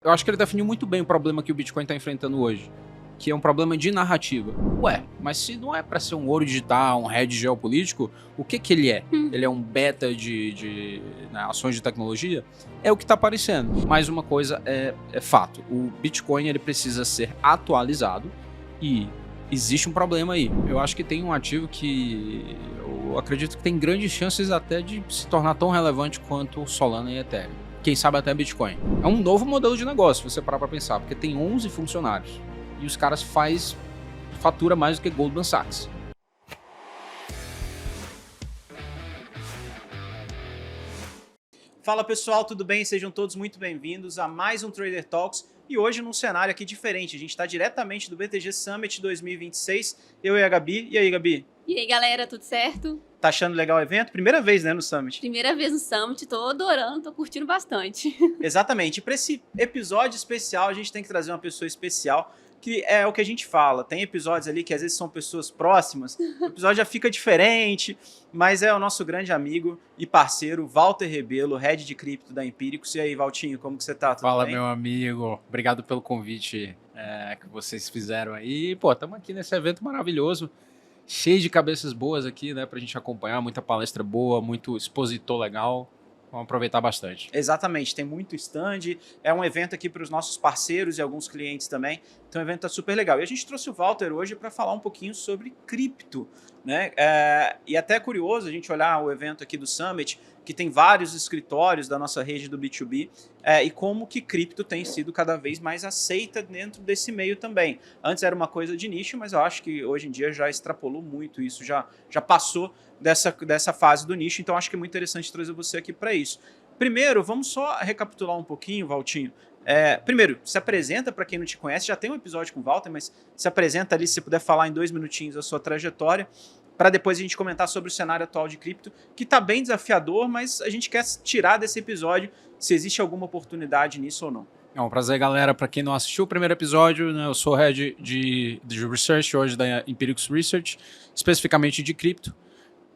Eu acho que ele definiu muito bem o problema que o Bitcoin está enfrentando hoje, que é um problema de narrativa. Ué, mas se não é para ser um ouro digital, um hedge geopolítico, o que ele é? Ele é um beta de ações de tecnologia? É o que está aparecendo. Mas uma coisa é fato, o Bitcoin ele precisa ser atualizado e existe um problema aí. Eu acho que tem um ativo que eu acredito que tem grandes chances até de se tornar tão relevante quanto o Solana e Ethereum. Quem sabe até Bitcoin. É um novo modelo de negócio, se você parar pra pensar, porque tem 11 funcionários e os caras fatura mais do que Goldman Sachs. Fala pessoal, tudo bem? Sejam todos muito bem-vindos a mais um Trader Talks e hoje num cenário aqui diferente. A gente está diretamente do BTG Summit 2026, eu e a Gabi. E aí, Gabi? E aí, galera, tudo certo? Tá achando legal o evento? Primeira vez, né, no Summit? Primeira vez no Summit, tô adorando, tô curtindo bastante. Exatamente. E para esse episódio especial, a gente tem que trazer uma pessoa especial, que é o que a gente fala. Tem episódios ali que às vezes são pessoas próximas, o episódio já fica diferente, mas é o nosso grande amigo e parceiro, Walter Rebelo, Head de Cripto da Empíricos. E aí, Valtinho, como que você tá? Tudo Fala, bem? meu amigo. Obrigado pelo convite que vocês fizeram aí. Pô, estamos aqui nesse evento maravilhoso, cheio de cabeças boas aqui, né, pra gente acompanhar. Muita palestra boa, muito expositor legal. Vamos aproveitar bastante. Exatamente, tem muito stand, é um evento aqui para os nossos parceiros e alguns clientes também, então o evento está super legal. E a gente trouxe o Walter hoje para falar um pouquinho sobre cripto, né? E até é curioso a gente olhar o evento aqui do Summit, que tem vários escritórios da nossa rede do B2B, e como que cripto tem sido cada vez mais aceita dentro desse meio também. Antes era uma coisa de nicho, mas eu acho que hoje em dia já extrapolou muito isso, já passou dessa fase do nicho, então acho que é muito interessante trazer você aqui para isso. Primeiro, vamos só recapitular um pouquinho, Valtinho. Primeiro, se apresenta para quem não te conhece, já tem um episódio com o Walter, mas se apresenta ali, se você puder falar em 2 minutinhos a sua trajetória, para depois a gente comentar sobre o cenário atual de cripto, que está bem desafiador, mas a gente quer tirar desse episódio se existe alguma oportunidade nisso ou não. É um prazer, galera. Para quem não assistiu o primeiro episódio, né, eu sou Head de Research hoje da Empíricos Research, especificamente de cripto.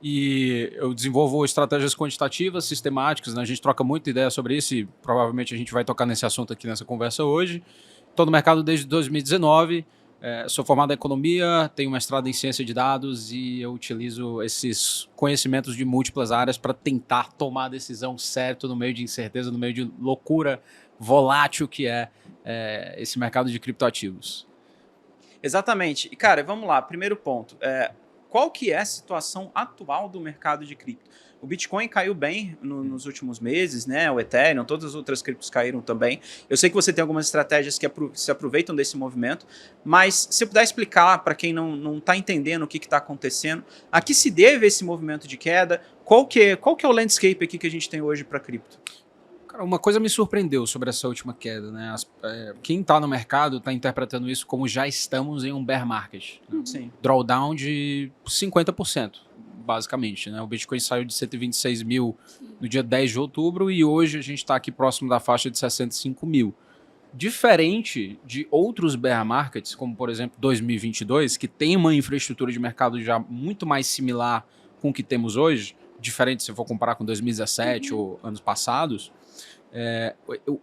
E eu desenvolvo estratégias quantitativas, sistemáticas, né? A gente troca muita ideia sobre isso e provavelmente a gente vai tocar nesse assunto aqui nessa conversa hoje. Estou no mercado desde 2019, sou formado em economia, tenho mestrado em ciência de dados e eu utilizo esses conhecimentos de múltiplas áreas para tentar tomar a decisão certa no meio de incerteza, no meio de loucura volátil que é esse mercado de criptoativos. Exatamente. E, cara, vamos lá. Primeiro ponto. Qual que é a situação atual do mercado de cripto? O Bitcoin caiu bem nos últimos meses, né? O Ethereum, todas as outras criptos caíram também. Eu sei que você tem algumas estratégias que se aproveitam desse movimento, mas se eu puder explicar para quem não está entendendo o que está acontecendo, a que se deve esse movimento de queda? Qual que é o landscape aqui que a gente tem hoje para cripto? Cara, uma coisa me surpreendeu sobre essa última queda, né? Quem está no mercado está interpretando isso como já estamos em um bear market. Né? Sim. Drawdown de 50%, basicamente. Né? O Bitcoin saiu de 126 mil no dia 10 de outubro e hoje a gente está aqui próximo da faixa de 65 mil. Diferente de outros bear markets, como por exemplo 2022, que tem uma infraestrutura de mercado já muito mais similar com o que temos hoje, diferente se for comparar com 2017 ou anos passados,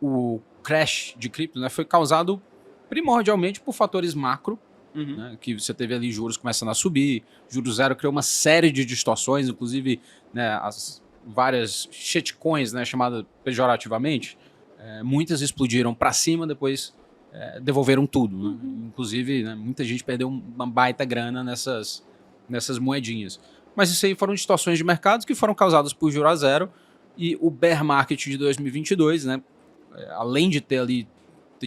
o crash de cripto, né, foi causado primordialmente por fatores macro, né, que você teve ali juros começando a subir, juros zero criou uma série de distorções, inclusive, né, as várias shitcoins, né, chamadas pejorativamente, muitas explodiram para cima, depois devolveram tudo. Né? Inclusive, né, muita gente perdeu uma baita grana nessas moedinhas. Mas isso aí foram distorções de mercados que foram causadas por juros a zero. E o bear market de 2022, né, além de ter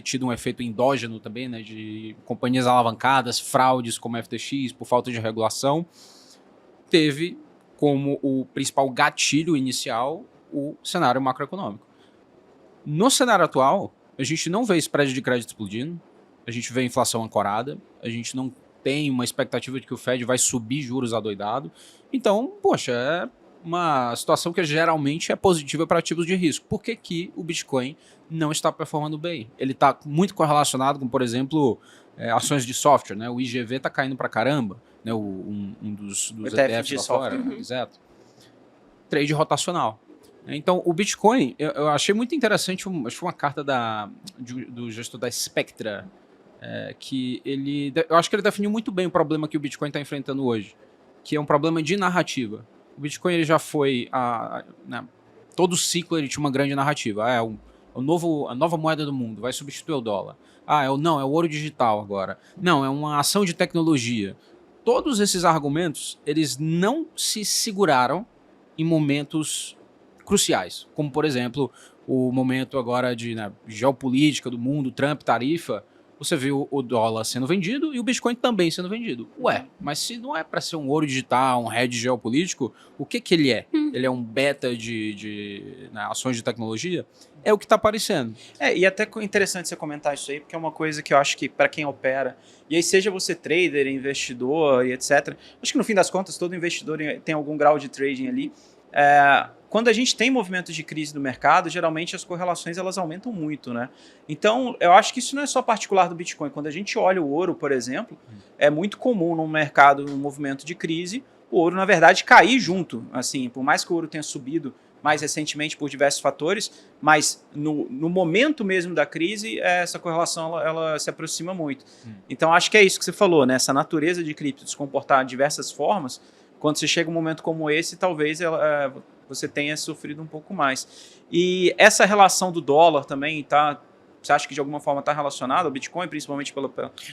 tido um efeito endógeno também, né, de companhias alavancadas, fraudes como a FTX, por falta de regulação, teve como o principal gatilho inicial o cenário macroeconômico. No cenário atual, a gente não vê spread de crédito explodindo, a gente vê inflação ancorada, a gente não tem uma expectativa de que o Fed vai subir juros adoidado. Então, poxa, uma situação que geralmente é positiva para ativos de risco. Por que o Bitcoin não está performando bem? Ele está muito correlacionado com, por exemplo, ações de software, né? O IGV está caindo para caramba, né? Um dos ETFs de lá software. fora, exato. Trade rotacional. Então, o Bitcoin, eu achei muito interessante, acho que uma carta do gestor da Spectra, que eu acho que ele definiu muito bem o problema que o Bitcoin está enfrentando hoje, que é um problema de narrativa. O Bitcoin ele já foi, todo ciclo ele tinha uma grande narrativa. A nova moeda do mundo, vai substituir o dólar. É o ouro digital agora. Não, é uma ação de tecnologia. Todos esses argumentos, eles não se seguraram em momentos cruciais, como, por exemplo, o momento agora de geopolítica do mundo, Trump, tarifa. Você viu o dólar sendo vendido e o Bitcoin também sendo vendido. Mas se não é para ser um ouro digital, um hedge geopolítico, o que ele é? Ele é um beta de ações de tecnologia? É o que está aparecendo. E até interessante você comentar isso aí, porque é uma coisa que eu acho que para quem opera, e aí seja você trader, investidor e etc., acho que no fim das contas todo investidor tem algum grau de trading ali. Quando a gente tem movimentos de crise no mercado, geralmente as correlações elas aumentam muito, né? Então, eu acho que isso não é só particular do Bitcoin. Quando a gente olha o ouro, por exemplo, é muito comum no mercado, no movimento de crise, o ouro, na verdade, cair junto. Assim, por mais que o ouro tenha subido mais recentemente por diversos fatores, mas no momento mesmo da crise, essa correlação ela se aproxima muito. Então, acho que é isso que você falou, né? Essa natureza de cripto se comportar de diversas formas, quando você chega um momento como esse, talvez você tenha sofrido um pouco mais. E essa relação do dólar também, você acha que de alguma forma está relacionada ao Bitcoin, principalmente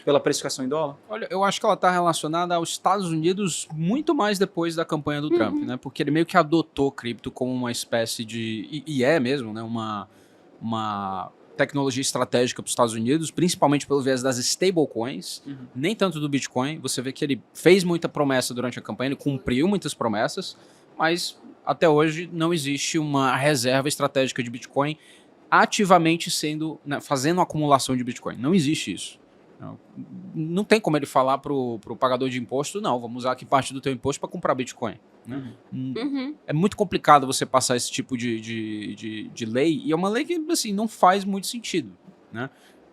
pela precificação em dólar? Olha, eu acho que ela está relacionada aos Estados Unidos muito mais depois da campanha do Trump, né? Porque ele meio que adotou cripto como uma espécie de... E é mesmo, né? Uma tecnologia estratégica para os Estados Unidos, principalmente pelo viés das stablecoins, nem tanto do Bitcoin. Você vê que ele fez muita promessa durante a campanha, ele cumpriu muitas promessas, mas até hoje não existe uma reserva estratégica de Bitcoin ativamente fazendo acumulação de Bitcoin. Não existe isso. Não tem como ele falar pro pagador de imposto, não, vamos usar aqui parte do teu imposto para comprar Bitcoin. Né? É muito complicado você passar esse tipo de lei, e é uma lei que assim, não faz muito sentido. Né?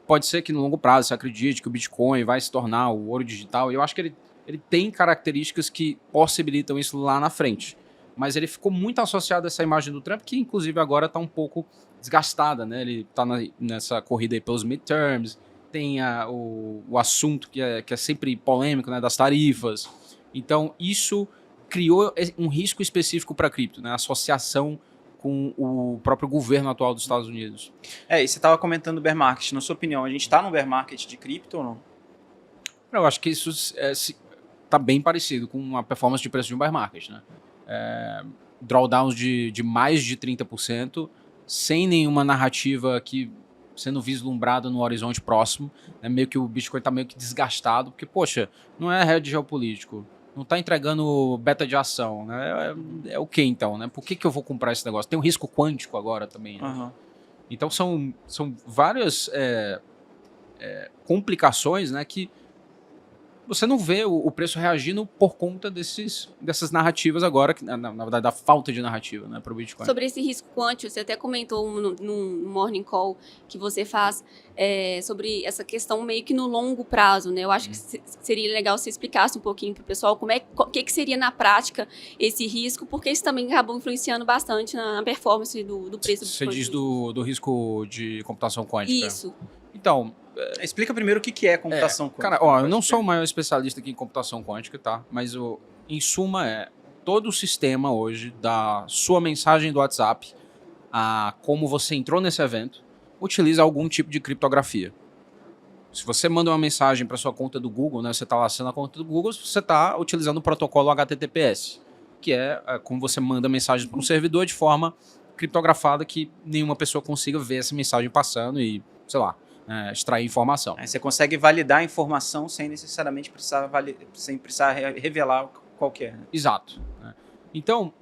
Pode ser que no longo prazo você acredite que o Bitcoin vai se tornar o ouro digital, e eu acho que ele tem características que possibilitam isso lá na frente. Mas ele ficou muito associado a essa imagem do Trump, que inclusive agora está um pouco desgastada, né? Ele está nessa corrida aí pelos midterms, tem o assunto que é sempre polêmico, né, das tarifas. Então, isso criou um risco específico para a cripto, né? A associação com o próprio governo atual dos Estados Unidos. E você estava comentando o bear market. Na sua opinião, a gente está no bear market de cripto ou não? Eu acho que isso está bem parecido com a performance de preço de um bear market, né? Drawdowns de mais de 30%, sem nenhuma narrativa aqui sendo vislumbrada no horizonte próximo. Né? Meio que o Bitcoin está meio que desgastado, porque, poxa, não é hedge geopolítico, não está entregando beta de ação. Né? É o que então? Né? Por que eu vou comprar esse negócio? Tem um risco quântico agora também. Né? Então são várias complicações, né, que você não vê o preço reagindo por conta dessas narrativas agora, que, na verdade, da falta de narrativa, né, para o Bitcoin. Sobre esse risco quântico, você até comentou no Morning Call que você faz sobre essa questão meio que no longo prazo, né? Eu acho que seria legal se você explicasse um pouquinho para o pessoal o que seria na prática esse risco, porque isso também acabou influenciando bastante na performance do preço do Bitcoin. Você diz do risco de computação quântica? Isso. Então, explica primeiro o que é computação quântica. Cara, eu não sou o maior especialista aqui em computação quântica, tá? Mas, em suma, todo o sistema hoje, da sua mensagem do WhatsApp a como você entrou nesse evento, utiliza algum tipo de criptografia. Se você manda uma mensagem para sua conta do Google, né, você está lá acessando a conta do Google, você está utilizando o protocolo HTTPS, que é como você manda mensagens para um servidor de forma criptografada que nenhuma pessoa consiga ver essa mensagem passando e, sei lá, extrair informação. Aí você consegue validar a informação sem necessariamente precisar revelar qual que é. Né? Exato. Então,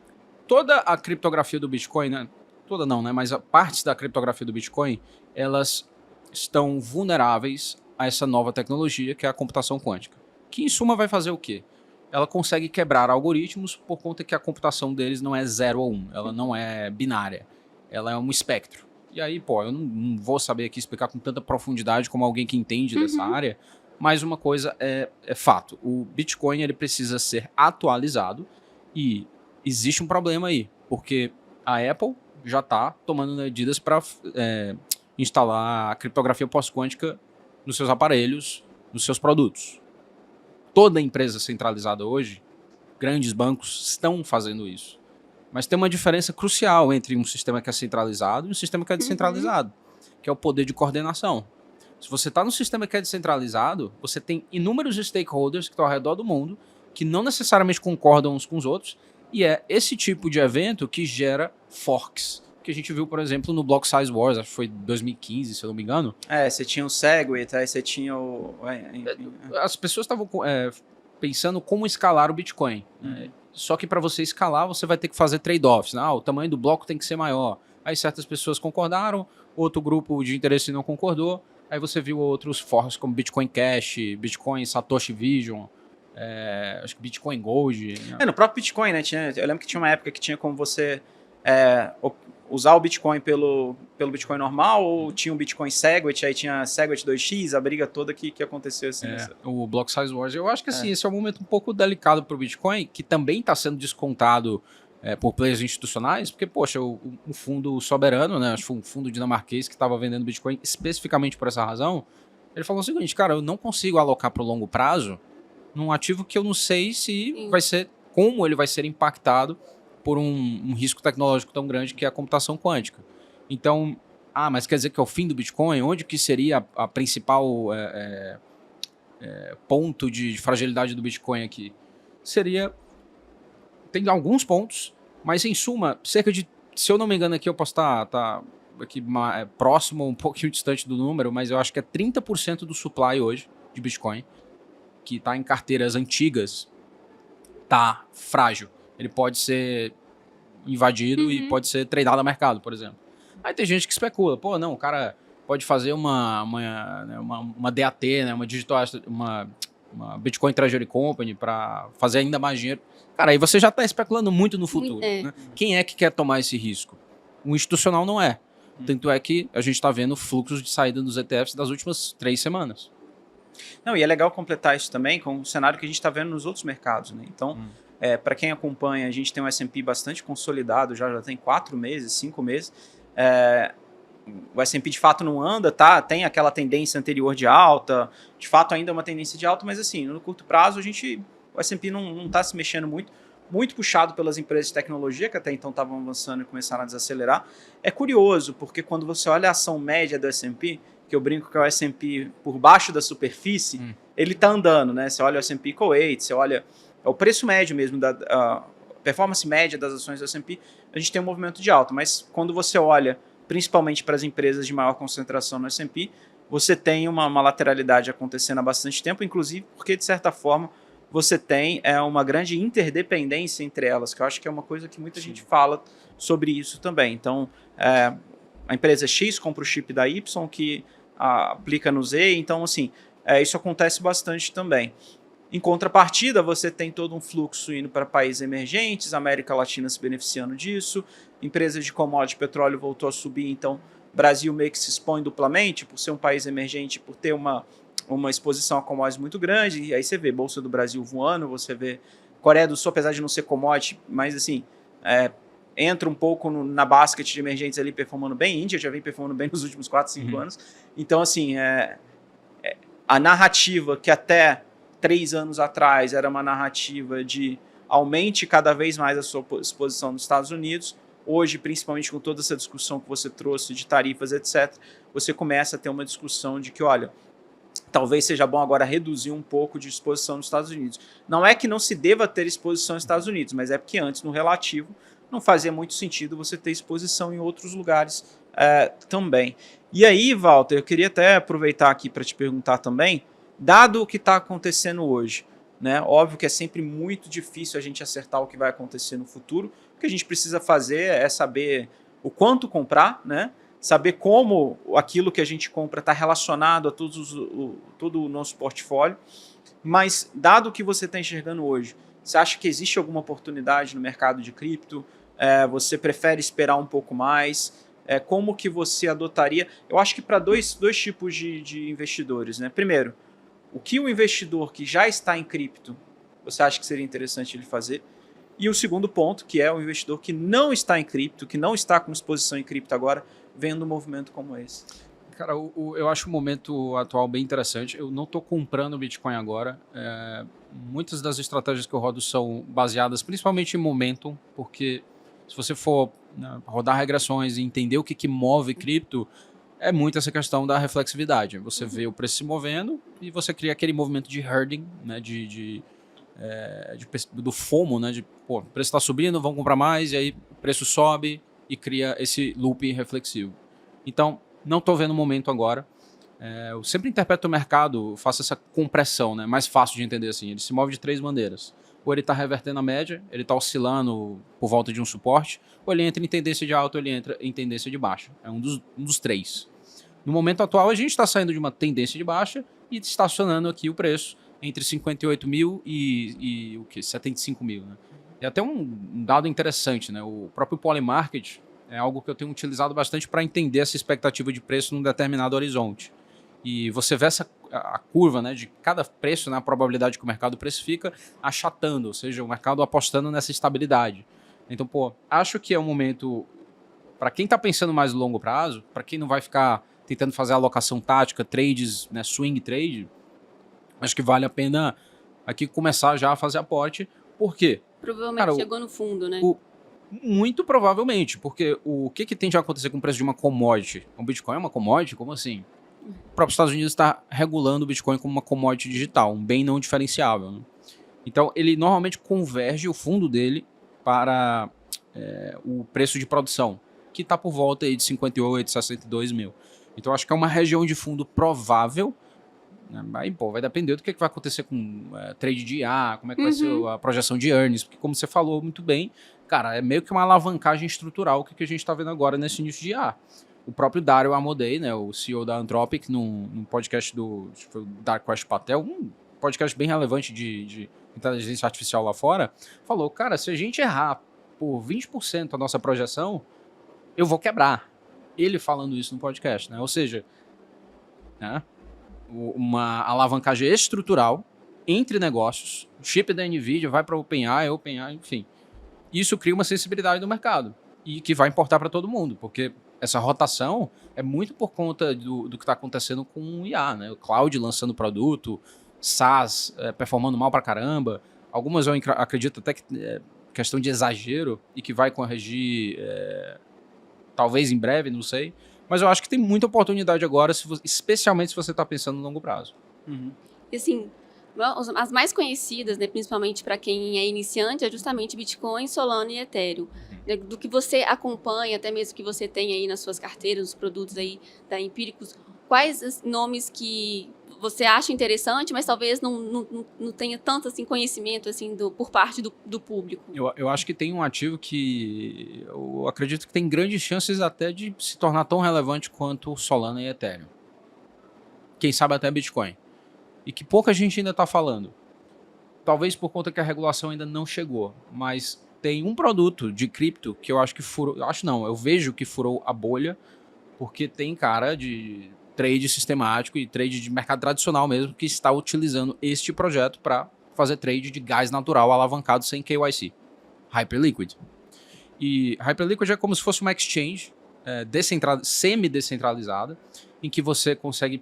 toda a criptografia do Bitcoin, né, toda não, né, mas partes da criptografia do Bitcoin, elas estão vulneráveis a essa nova tecnologia que é a computação quântica. Que, em suma, vai fazer o quê? Ela consegue quebrar algoritmos por conta que a computação deles não é 0 ou 1, ela não é binária, ela é um espectro. E aí, eu não vou saber aqui explicar com tanta profundidade como alguém que entende dessa área, mas uma coisa é fato. O Bitcoin ele precisa ser atualizado e existe um problema aí, porque a Apple já está tomando medidas para instalar a criptografia pós-quântica nos seus aparelhos, nos seus produtos. Toda empresa centralizada hoje, grandes bancos, estão fazendo isso. Mas tem uma diferença crucial entre um sistema que é centralizado e um sistema que é descentralizado, que é o poder de coordenação. Se você está no sistema que é descentralizado, você tem inúmeros stakeholders que estão ao redor do mundo, que não necessariamente concordam uns com os outros, e é esse tipo de evento que gera forks, que a gente viu, por exemplo, no Block Size Wars, acho que foi 2015, se eu não me engano. Você tinha o Segwit, aí você tinha o... enfim. As pessoas estavam pensando como escalar o Bitcoin. Só que para você escalar, você vai ter que fazer trade-offs. Né? O tamanho do bloco tem que ser maior. Aí certas pessoas concordaram, outro grupo de interesse não concordou. Aí você viu outros forks como Bitcoin Cash, Bitcoin Satoshi Vision, acho que Bitcoin Gold. Né? No próprio Bitcoin, né? Eu lembro que tinha uma época que tinha como você usar o Bitcoin pelo Bitcoin normal, ou tinha um Bitcoin Segwit, aí tinha Segwit 2x, a briga toda que aconteceu assim. O Block Size Wars, eu acho que assim, esse é um momento um pouco delicado para o Bitcoin, que também está sendo descontado por players institucionais, porque, poxa, o fundo soberano, né, acho que foi um fundo dinamarquês que estava vendendo Bitcoin especificamente por essa razão, ele falou o seguinte, cara, eu não consigo alocar para o longo prazo num ativo que eu não sei se vai ser, como ele vai ser impactado por um risco tecnológico tão grande que é a computação quântica. Então, mas quer dizer que é o fim do Bitcoin? Onde que seria a principal ponto de fragilidade do Bitcoin aqui? Tem alguns pontos, mas em suma, cerca de, se eu não me engano aqui, eu posso estar aqui próximo, um pouquinho distante do número, mas eu acho que é 30% do supply hoje de Bitcoin, que está em carteiras antigas, está frágil. Ele pode ser invadido e pode ser tradeado a mercado, por exemplo. Aí tem gente que especula, o cara pode fazer uma DAT, né, uma Bitcoin Treasury Company para fazer ainda mais dinheiro. Cara, aí você já está especulando muito no futuro. Né? Quem é que quer tomar esse risco? O institucional não é. Tanto é que a gente está vendo fluxos de saída dos ETFs das últimas 3 semanas. Não, e é legal completar isso também com o cenário que a gente está vendo nos outros mercados. Né? Então, para quem acompanha, a gente tem um S&P bastante consolidado, já tem 4 meses, 5 meses. O S&P de fato não anda, tá? Tem aquela tendência anterior de alta, de fato ainda é uma tendência de alta, mas assim, no curto prazo o S&P não está se mexendo muito puxado pelas empresas de tecnologia, que até então estavam avançando e começaram a desacelerar. É curioso, porque quando você olha a ação média do S&P, que eu brinco que é o S&P por baixo da superfície, ele está andando, né? Você olha o S&P Co8, você olha o preço médio mesmo, a performance média das ações do S&P, a gente tem um movimento de alta, mas quando você olha principalmente para as empresas de maior concentração no S&P, você tem uma lateralidade acontecendo há bastante tempo, inclusive porque, de certa forma, você tem uma grande interdependência entre elas, que eu acho que é uma coisa que muita gente fala sobre isso também. Então, a empresa X compra o chip da Y, que aplica no Z, então, assim, isso acontece bastante também. Em contrapartida, você tem todo um fluxo indo para países emergentes, América Latina se beneficiando disso, empresas de commodity petróleo voltou a subir, então Brasil meio que se expõe duplamente, por ser um país emergente, por ter uma exposição a commodities muito grande, e aí você vê Bolsa do Brasil voando, você vê Coreia do Sul, apesar de não ser commodity, mas assim, entra um pouco na basket de emergentes ali performando bem, Índia já vem performando bem nos últimos 4, 5 anos, então assim, a narrativa que até 3 anos atrás era uma narrativa de aumente cada vez mais a sua exposição nos Estados Unidos, hoje, principalmente com toda essa discussão que você trouxe de tarifas, etc., você começa a ter uma discussão de que, olha, talvez seja bom agora reduzir um pouco de exposição nos Estados Unidos. Não é que não se deva ter exposição nos Estados Unidos, mas é porque antes, no relativo, não fazia muito sentido você ter exposição em outros lugares também. E aí, Walter, eu queria até aproveitar aqui para te perguntar também, dado o que está acontecendo hoje, né? Óbvio que é sempre muito difícil a gente acertar o que vai acontecer no futuro. O que a gente precisa fazer é saber o quanto comprar, né? Saber como aquilo que a gente compra está relacionado a todo o nosso portfólio. Mas, dado o que você está enxergando hoje, você acha que existe alguma oportunidade no mercado de cripto? Você prefere esperar um pouco mais? Como que você adotaria? Eu acho que para dois tipos de investidores, né? Primeiro, o que o investidor que já está em cripto, você acha que seria interessante ele fazer? E o segundo ponto, que é o investidor que não está em cripto, que não está com exposição em cripto agora, vendo um movimento como esse. Cara, eu acho o momento atual bem interessante. Eu não estou comprando Bitcoin agora. Muitas das estratégias que eu rodo são baseadas principalmente em momentum, porque se você for, né, rodar regressões e entender o que move cripto, é muito essa questão da reflexividade. Você vê o preço se movendo e você cria aquele movimento de herding, né, do FOMO, né, o preço está subindo, vamos comprar mais, e aí o preço sobe e cria esse loop reflexivo. Então, não estou vendo o momento agora. Eu sempre interpreto o mercado, faço essa compressão, né, mais fácil de entender assim. Ele se move de 3 maneiras. Ou ele está revertendo a média, ele está oscilando por volta de um suporte, ou ele entra em tendência de alta, ou ele entra em tendência de baixa. É um dos 3. No momento atual, a gente está saindo de uma tendência de baixa e estacionando aqui o preço entre 58 mil e 75 mil. Né? E até um dado interessante, né? O próprio Polymarket é algo que eu tenho utilizado bastante para entender essa expectativa de preço num determinado horizonte. E você vê a curva, né, de cada preço, né, a probabilidade que o mercado precifica, achatando, ou seja, o mercado apostando nessa estabilidade. Então, acho que é um momento, para quem está pensando mais no longo prazo, para quem não vai ficar tentando fazer alocação tática, trades, né, swing trade, acho que vale a pena aqui começar já a fazer aporte. Por quê? Provavelmente chegou no fundo, né? Muito provavelmente, porque o que tende a acontecer com o preço de uma commodity? O Bitcoin é uma commodity? Como assim? O próprio Estados Unidos está regulando o Bitcoin como uma commodity digital, um bem não diferenciável. Né? Então, ele normalmente converge o fundo dele para o preço de produção, que está por volta aí de 58, 62 mil. Então, acho que é uma região de fundo provável. Né? Aí, vai depender do que vai acontecer com trade de IA, como é que vai ser a projeção de earnings, porque como você falou muito bem, cara, é meio que uma alavancagem estrutural que a gente está vendo agora nesse início de IA. O próprio Dario Amodei, né, o CEO da Anthropic, num podcast do Dark Quest Patel, um podcast bem relevante de inteligência artificial lá fora, falou, cara, se a gente errar por 20% a nossa projeção, eu vou quebrar. Ele falando isso no podcast, né? Ou seja, né, uma alavancagem estrutural entre negócios, o chip da NVIDIA vai para a OpenAI, enfim. Isso cria uma sensibilidade no mercado e que vai importar para todo mundo, porque essa rotação é muito por conta do que está acontecendo com o IA, né? O cloud lançando produto, SaaS performando mal pra caramba. Algumas eu acredito até que é questão de exagero e que vai corrigir talvez em breve, não sei. Mas eu acho que tem muita oportunidade agora, especialmente se você está pensando no longo prazo. E assim, as mais conhecidas, né, principalmente para quem é iniciante, é justamente Bitcoin, Solana e Ethereum. Do que você acompanha, até mesmo que você tem aí nas suas carteiras, os produtos aí da Empíricos, quais os nomes que você acha interessante, mas talvez não tenha tanto assim, conhecimento assim, por parte do público? Eu acho que tem um ativo que eu acredito que tem grandes chances até de se tornar tão relevante quanto Solana e Ethereum. Quem sabe até Bitcoin. E que pouca gente ainda está falando. Talvez por conta que a regulação ainda não chegou, mas tem um produto de cripto que eu acho que furou, eu vejo que furou a bolha, porque tem cara de trade sistemático e trade de mercado tradicional mesmo que está utilizando este projeto para fazer trade de gás natural alavancado sem KYC. Hyperliquid. E Hyperliquid é como se fosse uma exchange semi-descentralizada, em que você consegue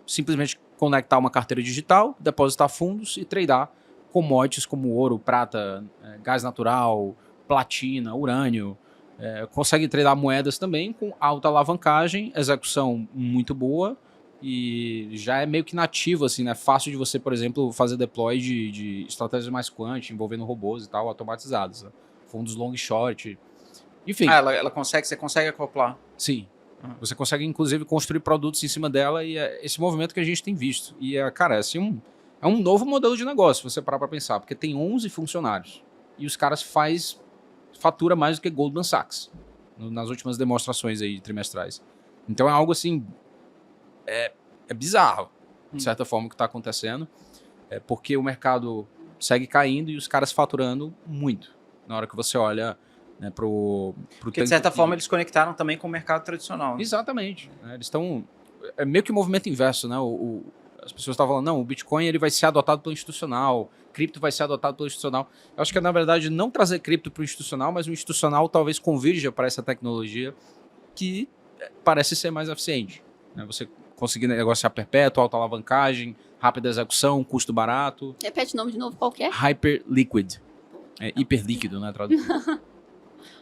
simplesmente conectar uma carteira digital, depositar fundos e tradear commodities como ouro, prata, gás natural, platina, urânio. Consegue tradear moedas também com alta alavancagem, execução muito boa e já é meio que nativo, assim, né? Fácil de você, por exemplo, fazer deploy de estratégias mais quant, envolvendo robôs e tal, automatizados. Né? Fundos long e short. Enfim. Você consegue acoplar? Sim. Você consegue, inclusive, construir produtos em cima dela e é esse movimento que a gente tem visto. E, cara, assim, é um novo modelo de negócio, se você parar para pensar, porque tem 11 funcionários e os caras fatura mais do que Goldman Sachs nas últimas demonstrações aí trimestrais. Então é algo assim, é bizarro, de certa forma, o que está acontecendo, porque o mercado segue caindo e os caras faturando muito, na hora que você olha, né, porque de certa forma eles conectaram também com o mercado tradicional. Né? Exatamente. Eles estão... É meio que um movimento inverso, né? as pessoas estavam falando, não, o Bitcoin ele vai ser adotado pelo institucional, cripto vai ser adotado pelo institucional. Eu acho que é, na verdade, não trazer cripto para o institucional, mas o institucional talvez convirja para essa tecnologia que parece ser mais eficiente. Né? Você conseguir negociar perpétuo, alta alavancagem, rápida execução, custo barato. Repete o nome de novo, qual que é? Hyperliquid. É hiperlíquido, né? Traduzido.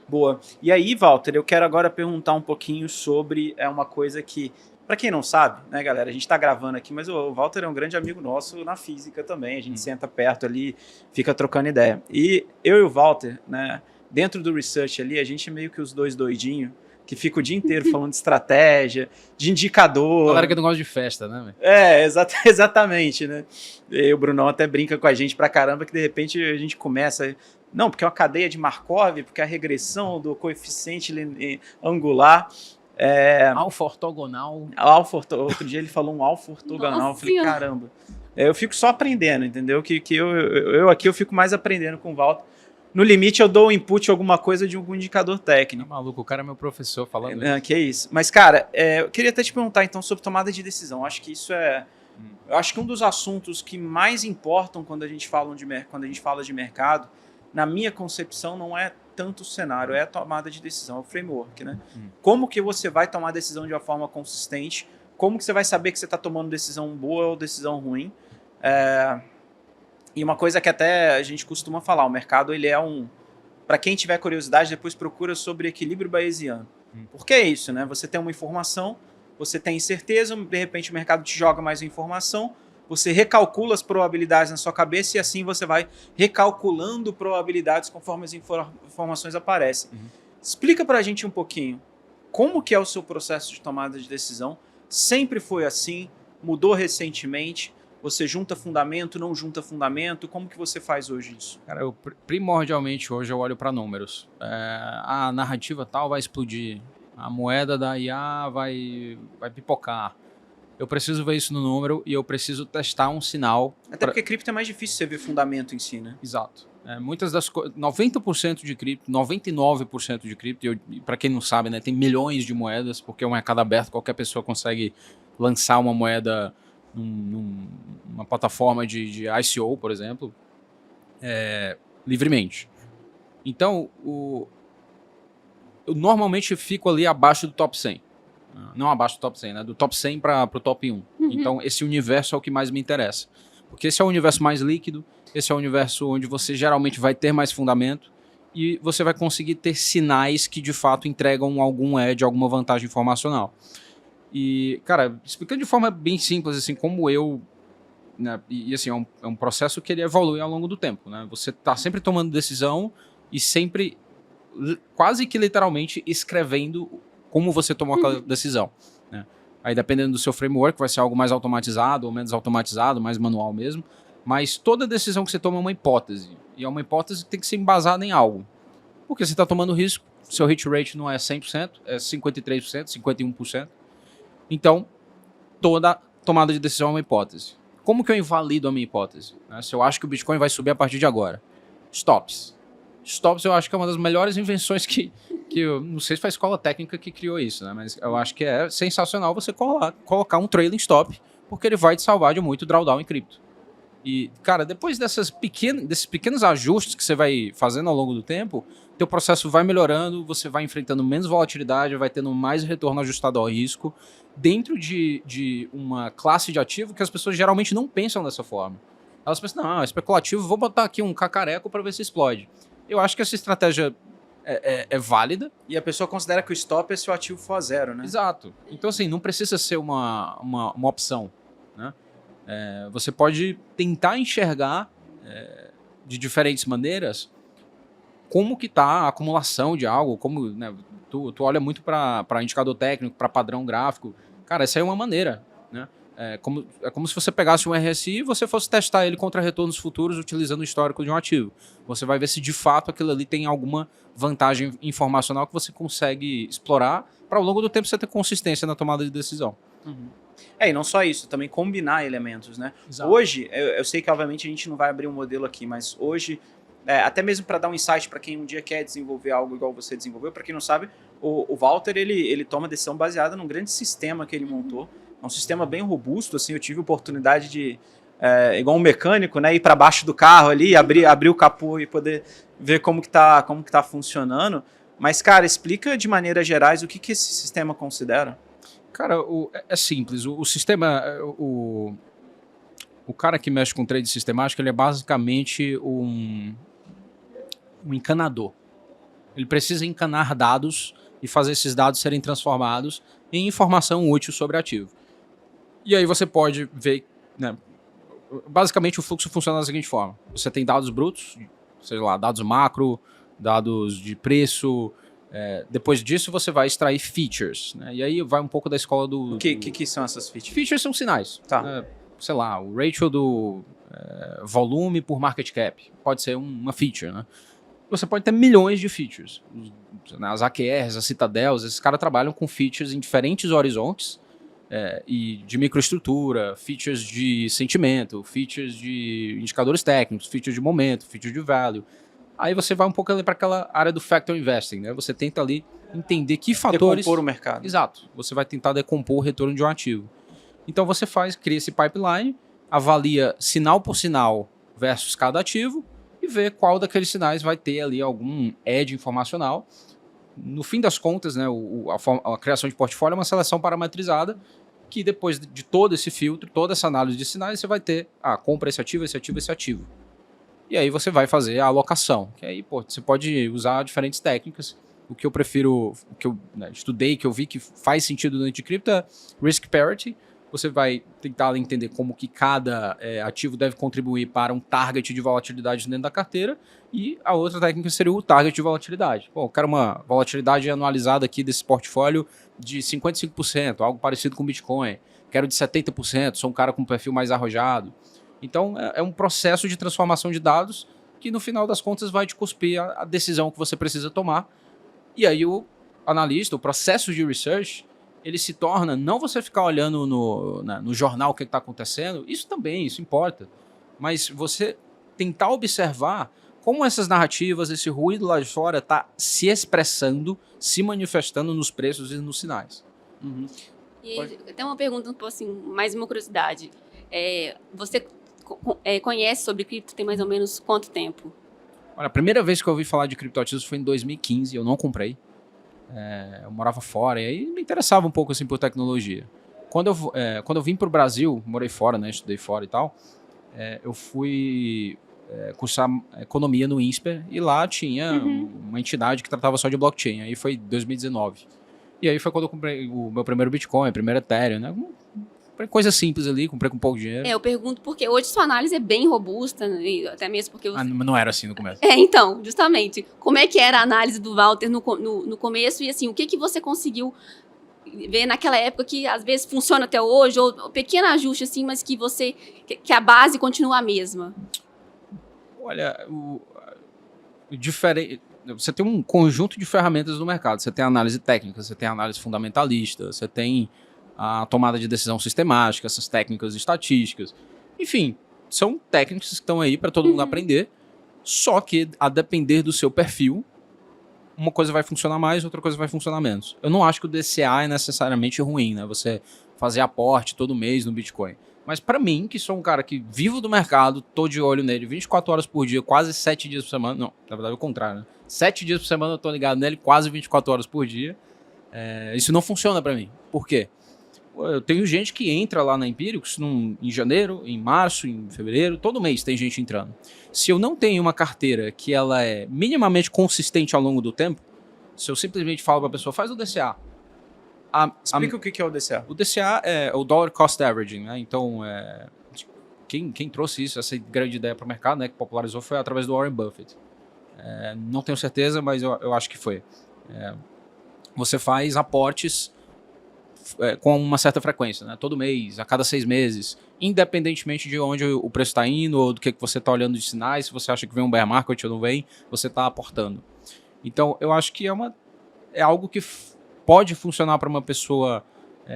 Boa. E aí, Walter, eu quero agora perguntar um pouquinho sobre uma coisa que, para quem não sabe, né, galera, a gente está gravando aqui, mas o Walter é um grande amigo nosso na física também. A gente senta perto ali, fica trocando ideia. E eu e o Walter, né, dentro do research ali, a gente é meio que os dois doidinhos que fica o dia inteiro falando de estratégia, de indicador. Galera que não gosta de festa, né? Exatamente, né? E o Brunão até brinca com a gente pra caramba que de repente a gente começa... Não, porque é uma cadeia de Markov, porque a regressão do coeficiente angular... Alfa ortogonal. Outro dia ele falou um alfa ortogonal. Eu falei, Senhora. caramba. Eu fico só aprendendo, entendeu? Que eu aqui eu fico mais aprendendo com o Walter. No limite, eu dou o input alguma coisa de algum indicador técnico. Tá maluco, o cara é meu professor falando Que é isso. Mas, cara, eu queria até te perguntar, então, sobre tomada de decisão. Eu acho que isso eu acho que um dos assuntos que mais importam quando a gente fala de mercado, na minha concepção, não é tanto o cenário, é a tomada de decisão, é o framework, né? Como que você vai tomar a decisão de uma forma consistente? Como que você vai saber que você está tomando decisão boa ou decisão ruim? E uma coisa que até a gente costuma falar, o mercado ele é para quem tiver curiosidade, depois procura sobre equilíbrio bayesiano. Por que isso, né? Você tem uma informação, você tem incerteza, de repente o mercado te joga mais informação, você recalcula as probabilidades na sua cabeça e assim você vai recalculando probabilidades conforme as informações aparecem. Explica pra gente um pouquinho como que é o seu processo de tomada de decisão. Sempre foi assim? Mudou recentemente? Você junta fundamento, não junta fundamento? Como que você faz hoje isso? Cara, primordialmente hoje eu olho para números. A narrativa tal vai explodir. A moeda da IA vai pipocar. Eu preciso ver isso no número e eu preciso testar um sinal. Até porque cripto é mais difícil você ver fundamento em si, né? Exato. Muitas das coisas... 90% de cripto, 99% de cripto, e para quem não sabe, né, tem milhões de moedas, porque é um mercado aberto, qualquer pessoa consegue lançar uma moeda numa plataforma de ICO, por exemplo, livremente. Então, eu normalmente fico ali abaixo do top 100. Não abaixo do top 100, né? Do top 100 para o top 1. Então, esse universo é o que mais me interessa. Porque esse é o universo mais líquido, esse é o universo onde você geralmente vai ter mais fundamento e você vai conseguir ter sinais que, de fato, entregam algum edge, alguma vantagem informacional. E, cara, explicando de forma bem simples, assim, como eu... Né, e assim, é um processo que ele evolui ao longo do tempo, né? Você tá sempre tomando decisão e sempre, quase que literalmente, escrevendo como você tomou aquela decisão, né? Aí, dependendo do seu framework, vai ser algo mais automatizado ou menos automatizado, mais manual mesmo. Mas toda decisão que você toma é uma hipótese. E é uma hipótese que tem que ser embasada em algo. Porque você está tomando risco, seu hit rate não é 100%, é 53%, 51%. Então, toda tomada de decisão é uma hipótese. Como que eu invalido a minha hipótese? Se eu acho que o Bitcoin vai subir a partir de agora. Stops. Stops eu acho que é uma das melhores invenções que eu não sei se foi a escola técnica que criou isso, né? Mas eu acho que é sensacional você colocar um trailing stop, porque ele vai te salvar de muito drawdown em cripto. E, cara, depois desses pequenos ajustes que você vai fazendo ao longo do tempo, teu processo vai melhorando, você vai enfrentando menos volatilidade, vai tendo mais retorno ajustado ao risco, dentro de uma classe de ativo que as pessoas geralmente não pensam dessa forma. Elas pensam, não, é especulativo, vou botar aqui um cacareco para ver se explode. Eu acho que essa estratégia é válida. E a pessoa considera que o stop é se o ativo for a zero, né? Exato. Então, assim, não precisa ser uma opção, né? Você pode tentar enxergar de diferentes maneiras como que está a acumulação de algo, como, né, tu olha muito para indicador técnico, para padrão gráfico. Cara, essa é uma maneira, né? É como se você pegasse um RSI e você fosse testar ele contra retornos futuros utilizando o histórico de um ativo. Você vai ver se de fato aquilo ali tem alguma vantagem informacional que você consegue explorar para ao longo do tempo você ter consistência na tomada de decisão. E não só isso, também combinar elementos, né? Exato. Hoje, eu sei que obviamente a gente não vai abrir um modelo aqui, mas hoje, até mesmo para dar um insight para quem um dia quer desenvolver algo igual você desenvolveu, para quem não sabe, o Walter ele toma decisão baseada num grande sistema que ele montou, É um sistema bem robusto, assim, eu tive oportunidade de, igual um mecânico, né, ir para baixo do carro ali, abrir o capô e poder ver como que tá funcionando. Mas, cara, explica de maneiras gerais o que esse sistema considera. Cara, é simples. O sistema, o cara que mexe com trade sistemático, ele é basicamente um encanador. Ele precisa encanar dados e fazer esses dados serem transformados em informação útil sobre ativo. E aí você pode ver, né, basicamente o fluxo funciona da seguinte forma. Você tem dados brutos, sei lá, dados macro, dados de preço. Depois disso você vai extrair features, né? E aí vai um pouco da escola do... O que são essas features? Features são sinais. Tá. Sei lá, o ratio do volume por market cap. Pode ser uma feature, né? Você pode ter milhões de features. As AQRs, as Citadels, esses caras trabalham com features em diferentes horizontes e de microestrutura, features de sentimento, features de indicadores técnicos, features de momento, features de value. Aí você vai um pouco ali para aquela área do factor investing, né? Você tenta ali entender que fatores... Decompor o mercado. Exato. Você vai tentar decompor o retorno de um ativo. Então você cria esse pipeline, avalia sinal por sinal versus cada ativo e vê qual daqueles sinais vai ter ali algum edge informacional. No fim das contas, né, a criação de portfólio é uma seleção parametrizada que depois de todo esse filtro, toda essa análise de sinais, você vai ter, compra esse ativo, esse ativo, esse ativo. E aí você vai fazer a alocação, que aí você pode usar diferentes técnicas. O que eu prefiro, o que eu estudei, que eu vi que faz sentido dentro de cripto é risk parity. Você vai tentar entender como que cada ativo deve contribuir para um target de volatilidade dentro da carteira, e a outra técnica seria o target de volatilidade. Bom, eu quero uma volatilidade anualizada aqui desse portfólio de 55%, algo parecido com o Bitcoin. Quero de 70%, sou um cara com um perfil mais arrojado. Então, é um processo de transformação de dados que, no final das contas, vai te cuspir a decisão que você precisa tomar. E aí, o analista, o processo de research, ele se torna, não você ficar olhando no jornal o que está acontecendo, isso também, isso importa, mas você tentar observar como essas narrativas, esse ruído lá de fora está se expressando, se manifestando nos preços e nos sinais. Uhum. E tem uma pergunta, assim, mais uma curiosidade. Você conhece sobre cripto tem mais ou menos quanto tempo? Olha, a primeira vez que eu ouvi falar de criptoativos foi em 2015, eu não comprei. Eu morava fora e aí me interessava um pouco assim por tecnologia. Quando eu vim para o Brasil, morei fora, né, estudei fora e tal, eu fui cursar economia no INSPER e lá tinha uma entidade que tratava só de blockchain. Aí foi 2019. E aí foi quando eu comprei o meu primeiro Bitcoin, primeiro Ethereum, né? Coisa simples ali, comprei com pouco dinheiro. Eu pergunto porque hoje sua análise é bem robusta, né, até mesmo porque... Não era assim no começo. Então, justamente. Como é que era a análise do Walter no começo e, assim, o que você conseguiu ver naquela época que, às vezes, funciona até hoje, ou pequeno ajuste, assim, mas que a base continua a mesma? Olha, você tem um conjunto de ferramentas no mercado. Você tem a análise técnica, você tem a análise fundamentalista, você tem a tomada de decisão sistemática, essas técnicas estatísticas. Enfim, são técnicas que estão aí para todo mundo aprender, só que a depender do seu perfil, uma coisa vai funcionar mais, outra coisa vai funcionar menos. Eu não acho que o DCA é necessariamente ruim, né? Você fazer aporte todo mês no Bitcoin. Mas para mim, que sou um cara que vivo do mercado, tô de olho nele 24 horas por dia, quase 7 dias por semana. Não, na verdade é o contrário, né? 7 dias por semana eu tô ligado nele, quase 24 horas por dia. Isso não funciona para mim. Por quê? Eu tenho gente que entra lá na Empíricos em janeiro, em março, em fevereiro, todo mês tem gente entrando. Se eu não tenho uma carteira que ela é minimamente consistente ao longo do tempo, se eu simplesmente falo para a pessoa, faz o DCA. Explica o que é o DCA. O DCA é o Dollar Cost Averaging, né? Então, quem trouxe isso, essa grande ideia para o mercado, né, que popularizou, foi através do Warren Buffett. Não tenho certeza, mas eu acho que foi. Você faz aportes com uma certa frequência, né? Todo mês, a cada 6 meses, independentemente de onde o preço está indo ou do que você está olhando de sinais, se você acha que vem um bear market ou não vem, você está aportando. Então, eu acho que é algo que pode funcionar para uma pessoa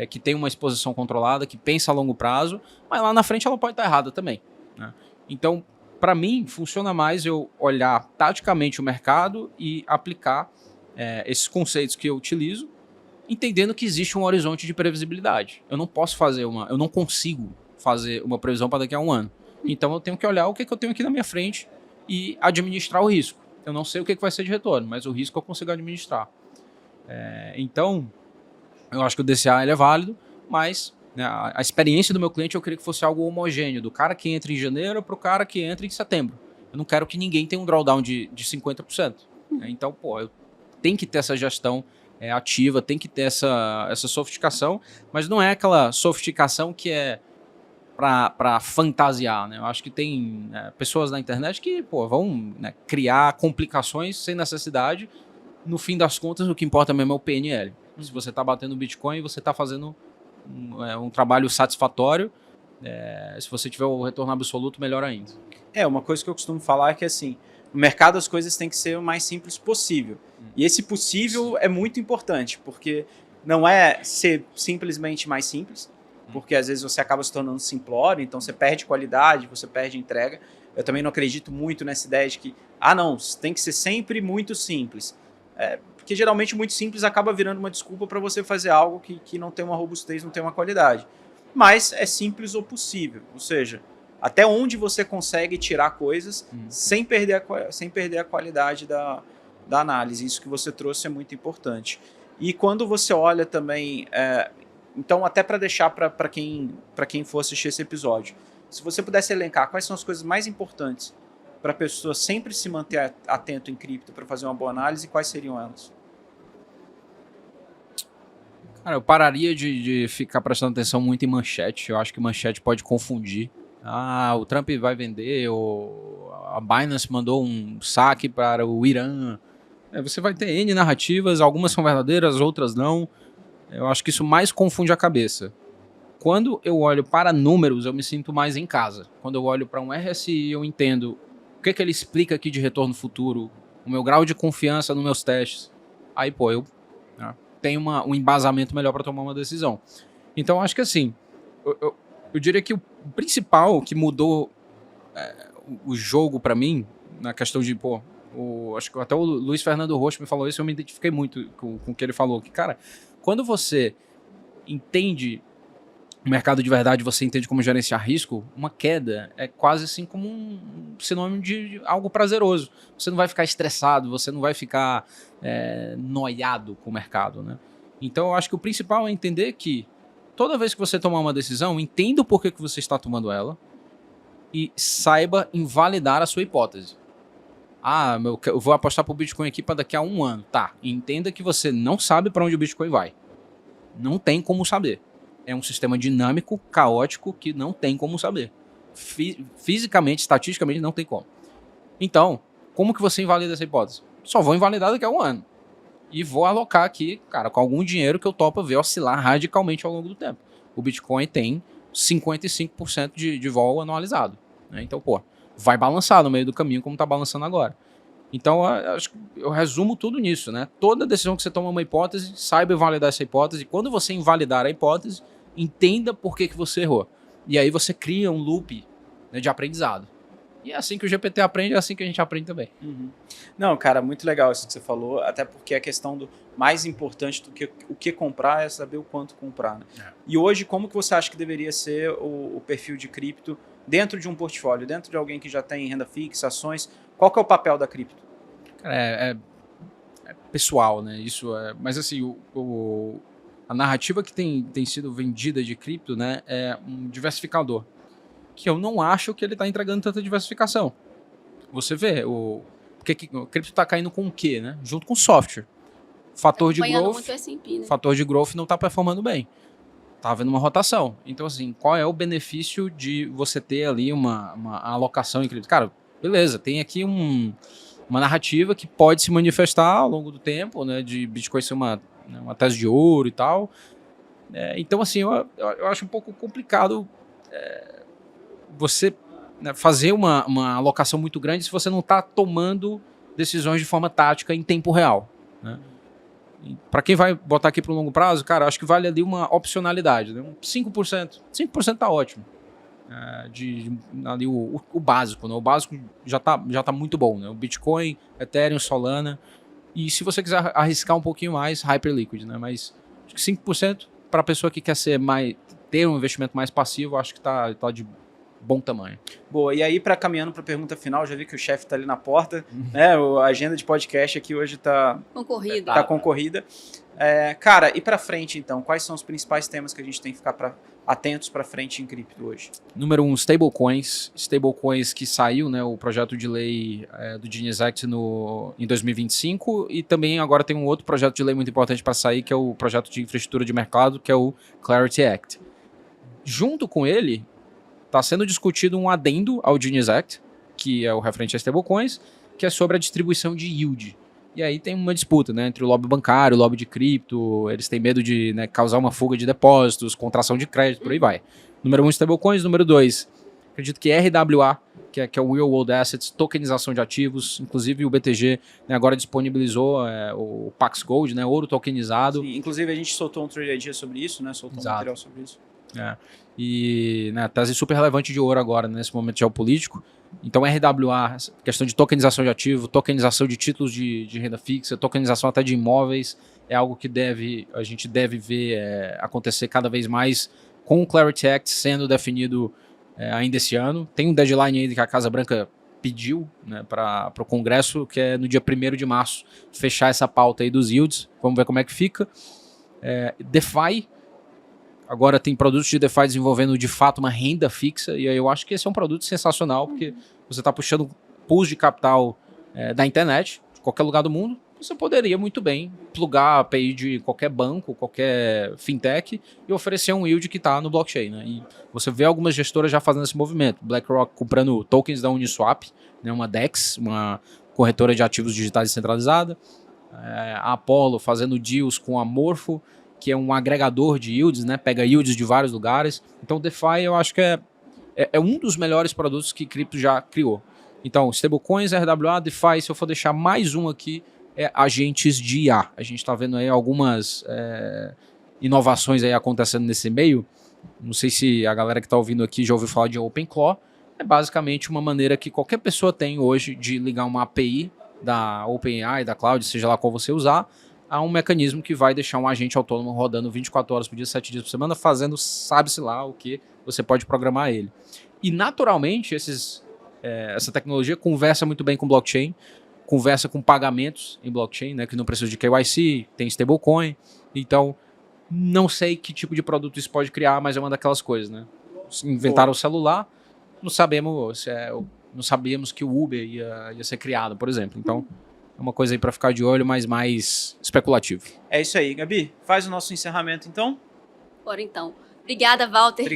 que tem uma exposição controlada, que pensa a longo prazo, mas lá na frente ela pode estar errada também, né? Então, para mim, funciona mais eu olhar taticamente o mercado e aplicar esses conceitos que eu utilizo entendendo que existe um horizonte de previsibilidade. Eu não consigo fazer uma previsão para daqui a um ano. Então eu tenho que olhar o que eu tenho aqui na minha frente e administrar o risco. Eu não sei o que vai ser de retorno, mas o risco eu consigo administrar. Então, eu acho que o DCA ele é válido, mas né, a experiência do meu cliente eu queria que fosse algo homogêneo, do cara que entra em janeiro para o cara que entra em setembro. Eu não quero que ninguém tenha um drawdown de 50%. Então, eu tenho que ter essa gestão ativa, tem que ter essa sofisticação, mas não é aquela sofisticação que é para fantasiar, né? Eu acho que tem pessoas na internet que vão criar complicações sem necessidade. No fim das contas, o que importa mesmo é o PNL. Se você está batendo Bitcoin, você está fazendo um trabalho satisfatório. Se você tiver o retorno absoluto, melhor ainda. Uma coisa que eu costumo falar é que assim, no mercado as coisas têm que ser o mais simples possível. E esse possível é muito importante, porque não é ser simplesmente mais simples, porque às vezes você acaba se tornando simplório, então você perde qualidade, você perde entrega. Eu também não acredito muito nessa ideia de que, não, tem que ser sempre muito simples. Porque geralmente muito simples acaba virando uma desculpa para você fazer algo que não tem uma robustez, não tem uma qualidade. Mas é simples ou possível, ou seja, até onde você consegue tirar coisas sem perder a qualidade da análise. Isso que você trouxe é muito importante. E quando você olha também, então até para deixar para quem for assistir esse episódio, se você pudesse elencar quais são as coisas mais importantes para a pessoa sempre se manter atento em cripto para fazer uma boa análise, quais seriam elas? Cara, eu pararia de ficar prestando atenção muito em manchete. Eu acho que manchete pode confundir. O Trump vai vender, ou a Binance mandou um saque para o Irã. Você vai ter N narrativas, algumas são verdadeiras, outras não. Eu acho que isso mais confunde a cabeça. Quando eu olho para números, eu me sinto mais em casa. Quando eu olho para um RSI, eu entendo o que ele explica aqui de retorno futuro, o meu grau de confiança nos meus testes. Aí, eu tenho um embasamento melhor para tomar uma decisão. Então, acho que assim, eu diria que o principal que mudou o jogo para mim, na questão de, acho que até o Luiz Fernando Rocha me falou isso, eu me identifiquei muito com o que ele falou, que, cara, quando você entende o mercado de verdade, você entende como gerenciar risco, uma queda é quase assim como um sinônimo de algo prazeroso. Você não vai ficar estressado, você não vai ficar noiado com o mercado, né? Então eu acho que o principal é entender que toda vez que você tomar uma decisão, entenda o porquê que você está tomando ela e saiba invalidar a sua hipótese. Eu vou apostar para o Bitcoin aqui para daqui a um ano. Tá, entenda que você não sabe para onde o Bitcoin vai. Não tem como saber. É um sistema dinâmico, caótico, que não tem como saber. Fisicamente, estatisticamente, não tem como. Então, como que você invalida essa hipótese? Só vou invalidar daqui a um ano. E vou alocar aqui, cara, com algum dinheiro que eu topo ver oscilar radicalmente ao longo do tempo. O Bitcoin tem 55% de vol anualizado. Né? Então, vai balançar no meio do caminho como está balançando agora. Então, acho que eu resumo tudo nisso, né? Toda decisão que você toma uma hipótese, saiba invalidar essa hipótese. Quando você invalidar a hipótese, entenda por que você errou. E aí você cria um loop, né, de aprendizado. E é assim que o GPT aprende, é assim que a gente aprende também. Uhum. Não, cara, muito legal isso que você falou, até porque a questão do mais importante do que o que comprar é saber o quanto comprar. Né? E hoje, como que você acha que deveria ser o perfil de cripto dentro de um portfólio, dentro de alguém que já tem renda fixa, ações? Qual que é o papel da cripto? Cara, é pessoal, né? Mas assim, a narrativa que tem sido vendida de cripto, né, é um diversificador. Que eu não acho que ele está entregando tanta diversificação. Você vê, o cripto está caindo com o quê, né? Junto com software. Fator de growth, S&P, né? fator de growth não está performando bem. Tá havendo uma rotação. Então, assim, qual é o benefício de você ter ali uma alocação em cripto? Cara, beleza, tem aqui uma narrativa que pode se manifestar ao longo do tempo, né? De Bitcoin ser uma tese de ouro e tal. Então, assim, eu acho um pouco complicado você fazer uma alocação muito grande se você não está tomando decisões de forma tática em tempo real. Né? Para quem vai botar aqui para o longo prazo, cara, acho que vale ali uma opcionalidade. Né? 5%. 5% está ótimo. Ali o básico. Né? O básico já tá muito bom. Né? O Bitcoin, Ethereum, Solana. E se você quiser arriscar um pouquinho mais, Hyperliquid. Né? Mas Acho que 5% para a pessoa que quer ter um investimento mais passivo, acho que tá de bom tamanho. Boa, e aí, caminhando para a pergunta final, já vi que o chefe está ali na porta, né? A agenda de podcast aqui hoje está concorrida. Cara, e para frente, então, quais são os principais temas que a gente tem que ficar atentos para frente em cripto hoje? Número 1, stablecoins. Stablecoins que saiu, né, o projeto de lei do Genius Act em 2025, e também agora tem um outro projeto de lei muito importante para sair, que é o projeto de infraestrutura de mercado, que é o Clarity Act. Junto com ele, está sendo discutido um adendo ao Genius Act, que é o referente a stablecoins, que é sobre a distribuição de yield. E aí tem uma disputa, né, entre o lobby bancário, o lobby de cripto, eles têm medo de, né, causar uma fuga de depósitos, contração de crédito, por aí vai. Número 1, stablecoins. Número 2, acredito que RWA, que é o Real World Assets, tokenização de ativos. Inclusive o BTG, né, agora disponibilizou o Pax Gold, né, ouro tokenizado. Sim, inclusive a gente soltou um trade dia sobre isso, né, soltou um material sobre isso. E né, tese super relevante de ouro agora, nesse momento geopolítico. Então RWA, questão de tokenização de ativo, tokenização de títulos de renda fixa, tokenização até de imóveis, é algo que a gente deve ver acontecer cada vez mais, com o Clarity Act sendo definido ainda esse ano. Tem um deadline aí que a Casa Branca pediu, né, para o Congresso, que é no dia 1º de março, fechar essa pauta aí dos yields. Vamos ver como é que fica. DeFi. Agora tem produtos de DeFi desenvolvendo de fato uma renda fixa, e aí eu acho que esse é um produto sensacional, porque você está puxando pools de capital da internet, de qualquer lugar do mundo. Você poderia muito bem plugar a API de qualquer banco, qualquer fintech e oferecer um yield que está no blockchain, né? E você vê algumas gestoras já fazendo esse movimento. BlackRock comprando tokens da Uniswap, né, uma DEX, uma corretora de ativos digitais descentralizada. A Apollo fazendo deals com a Morpho, que é um agregador de yields, né? Pega yields de vários lugares. Então, DeFi eu acho que é um dos melhores produtos que cripto já criou. Então, stablecoins, RWA, DeFi, se eu for deixar mais um aqui, agentes de IA. A gente está vendo aí algumas inovações aí acontecendo nesse meio. Não sei se a galera que está ouvindo aqui já ouviu falar de OpenClaw. É basicamente uma maneira que qualquer pessoa tem hoje de ligar uma API da OpenAI, da Cloud, seja lá qual você usar, a um mecanismo que vai deixar um agente autônomo rodando 24 horas por dia, 7 dias por semana, fazendo sabe-se lá o que você pode programar ele. E naturalmente essa tecnologia conversa muito bem com blockchain, conversa com pagamentos em blockchain, né, que não precisa de KYC, tem stablecoin. Então, não sei que tipo de produto isso pode criar, mas é uma daquelas coisas, né? Inventaram o celular, não sabíamos que o Uber ia ser criado, por exemplo. Então, é uma coisa aí para ficar de olho, mas mais especulativo. É isso aí, Gabi. Faz o nosso encerramento, então. Bora, então. Obrigada, Walter,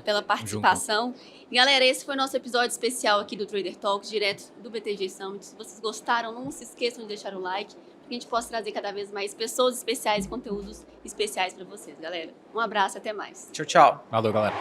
pela participação. E, galera, esse foi o nosso episódio especial aqui do Trader Talks, direto do BTG Summit. Se vocês gostaram, não se esqueçam de deixar o like, para que a gente possa trazer cada vez mais pessoas especiais e conteúdos especiais para vocês, galera. Um abraço e até mais. Tchau, tchau. Valeu, galera.